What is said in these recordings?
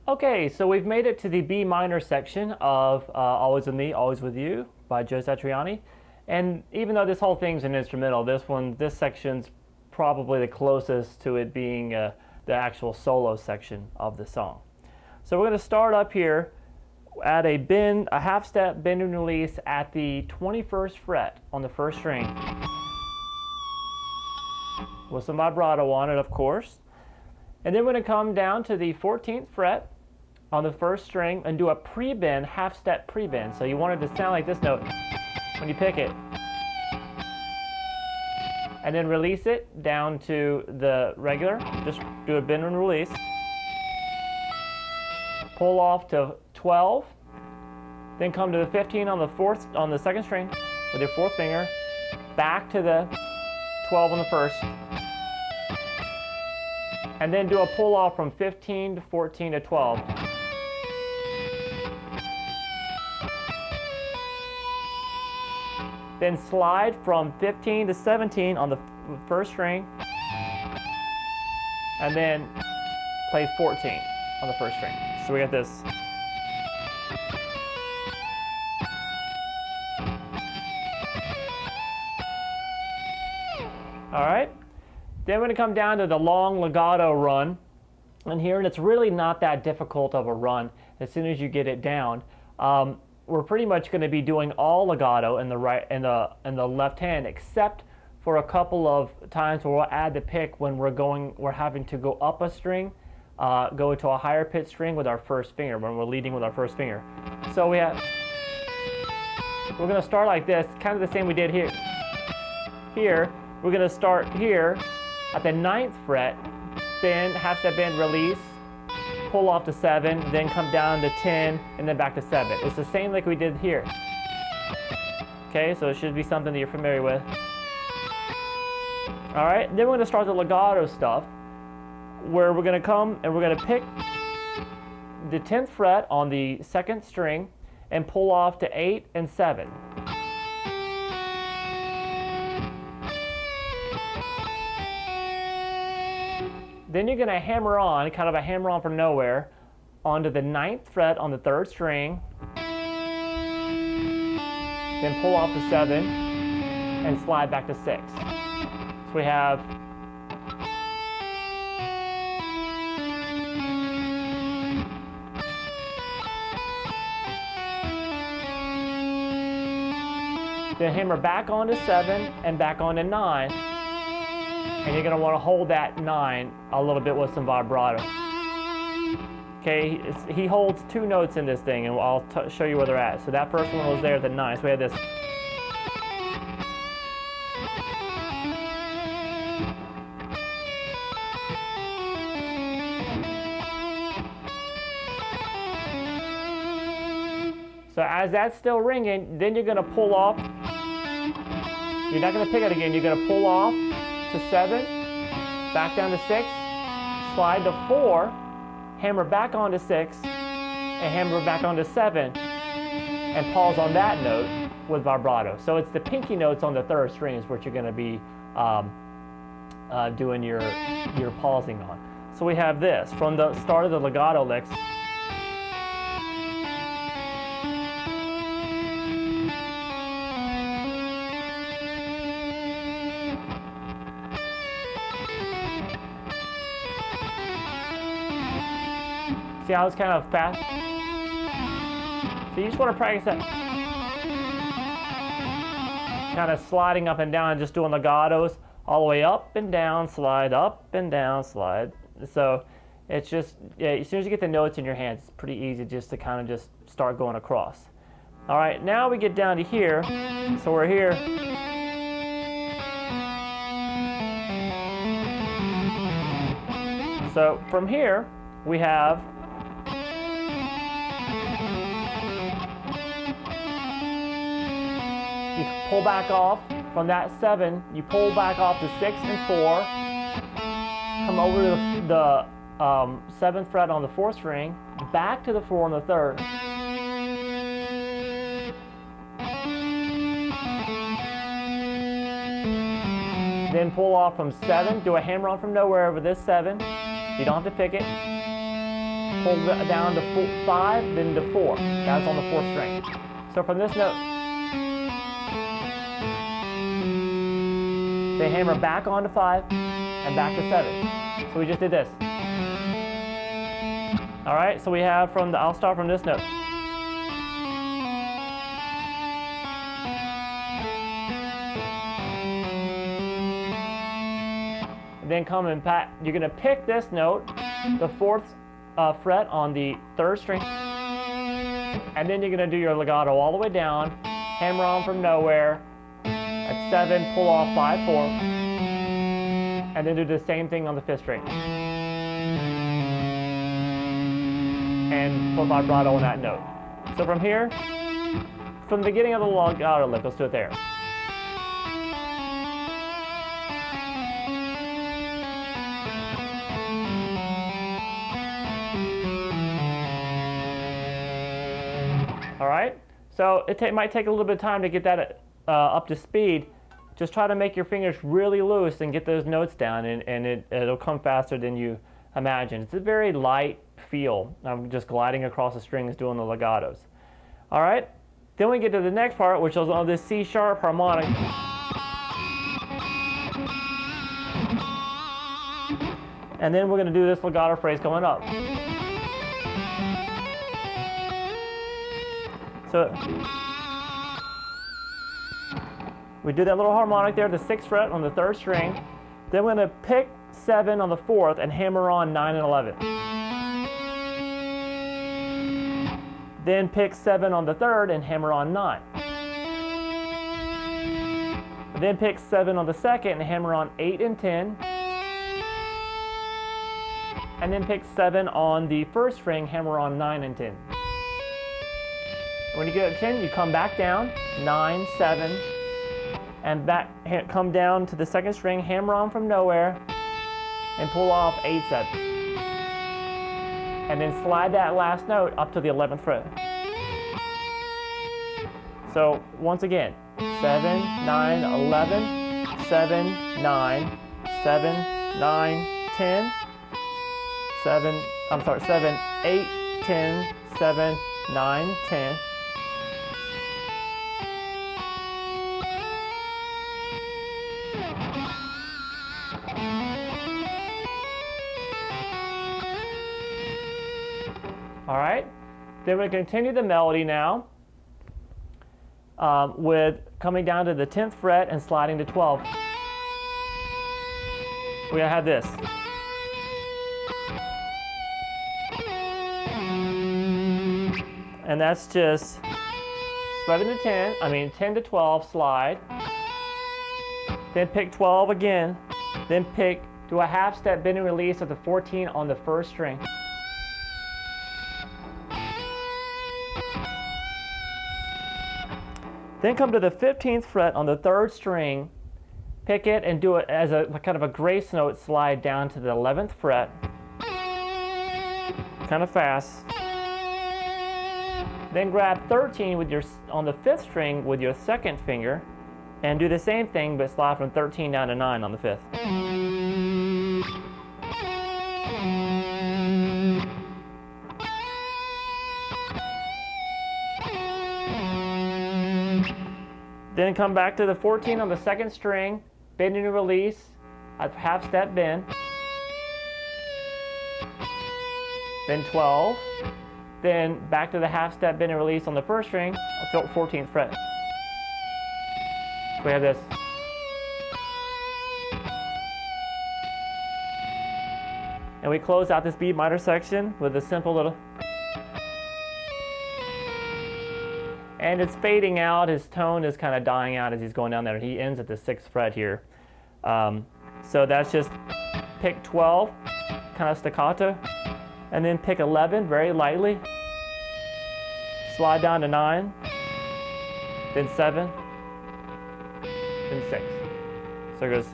Okay, so we've made it to the B minor section of Always With Me, Always With You by Joe Satriani. And even though this whole thing's an instrumental, this section's probably the closest to it being the actual solo section of the song. So we're going to start up here at a half step bend and release at the 21st fret on the first string, with some vibrato on it, of course. And then we're going to come down to the 14th fret on the first string and do a pre-bend, half step pre-bend. So you want it to sound like this note when you pick it. And then release it down to the regular, just do a bend and release. Pull off to 12, then come to the 15 on the second string with your fourth finger, back to the 12 on the first, and then do a pull off from 15 to 14 to 12. Then slide from 15 to 17 on the first string, and then play 14 on the first string. So we got this. All right. Then we're going to come down to the long legato run, and it's really not that difficult of a run as soon as you get it down. We're pretty much going to be doing all legato in the right and the left hand, except for a couple of times where we'll add the pick when we're having to go up a string, go to a higher pitch string with our first finger when we're leading with our first finger. So we're going to start like this, kind of the same we did here. Here we're going to start here at the 9th fret, bend, half step bend, release, pull off to 7, then come down to 10, and then back to 7. It's the same like we did here. Okay, so it should be something that you're familiar with. All right, then we're going to start the legato stuff, where we're going to come and we're going to pick the 10th fret on the second string and pull off to 8 and 7. Then you're going to hammer on, kind of a hammer on from nowhere, onto the 9th fret on the third string, then pull off to 7, and slide back to 6. So we have then hammer back onto 7 and back onto 9. And you're going to want to hold that 9 a little bit with some vibrato. Okay, he holds 2 notes in this thing, and I'll show you where they're at. So that first one was there at the 9, so we had this. So as that's still ringing, then you're going to pull off. You're not going to pick it again, you're going to pull off to 7, back down to 6, slide to 4, hammer back onto 6, and hammer back onto 7, and pause on that note with vibrato. So it's the pinky notes on the third string is what you're going to be doing your pausing on. So we have this from the start of the legato licks. See how it's kind of fast? So you just want to practice that. Kind of sliding up and down and just doing legatos all the way up and down, slide, up and down, slide. So it's just, yeah, as soon as you get the notes in your hands, it's pretty easy just to kind of just start going across. All right, now we get down to here. So we're here. So from here, we have you pull back off from that 7, you pull back off to 6 and 4, come over to the 7th fret on the 4th string, back to the 4 on the 3rd. Then pull off from 7, do a hammer on from nowhere over this 7, you don't have to pick it. pull it down to 5, then to 4. That's on the 4th string. So from this note, they hammer back onto 5 and back to 7. So we just did this. All right, so we have from the, I'll start from this note. Then come and you're going to pick this note, the 4th fret on the 3rd string, and then you're going to do your legato all the way down, hammer on from nowhere, at 7, pull off 5, 4, and then do the same thing on the 5th string. And put vibrato on that note. So from here, from the beginning of the legato lick, let's do it there. All right, so it might take a little bit of time to get that up to speed. Just try to make your fingers really loose and get those notes down, and it'll come faster than you imagine. It's a very light feel. I'm just gliding across the strings doing the legatos. All right, then we get to the next part, which is on this C sharp harmonic. And then we're going to do this legato phrase going up. So we do that little harmonic there, the 6th fret on the 3rd string. Then we're going to pick 7 on the 4th and hammer on 9 and 11. Then pick 7 on the 3rd and hammer on 9. Then pick 7 on the 2nd and hammer on 8 and 10. And then pick 7 on the 1st string, hammer on 9 and 10. When you get at 10, you come back down, 9, 7, and back, come down to the 2nd string, hammer on from nowhere, and pull off 8, 7. And then slide that last note up to the 11th fret. So once again, 7, 9, 11, 7, 9, 7, 9, 10, 7, 8, 10, 7, 9, 10. All right, then we continue the melody now with coming down to the 10th fret and sliding to 12. We're gonna have this. And that's just 7 to 10, 10 to 12, slide. Then pick 12 again. Then do a half step bend and release of the 14 on the 1st string. Then come to the 15th fret on the 3rd string, pick it and do it as a kind of a grace note slide down to the 11th fret, kind of fast. Then grab 13 on the 5th string with your 2nd finger and do the same thing but slide from 13 down to 9 on the 5th. Then come back to the 14 on the 2nd string, bend and release, a half step bend. Then 12. Then back to the half step bend and release on the 1st string, 14th fret. So we have this. And we close out this B minor section with a simple little. And it's fading out, his tone is kind of dying out as he's going down there. He ends at the 6th fret here. So that's just pick 12, kind of staccato, and then pick 11 very lightly. Slide down to 9, then 7, then 6. So it goes.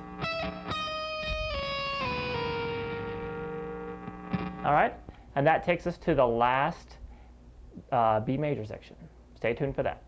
All right, and that takes us to the last B major section. Stay tuned for that.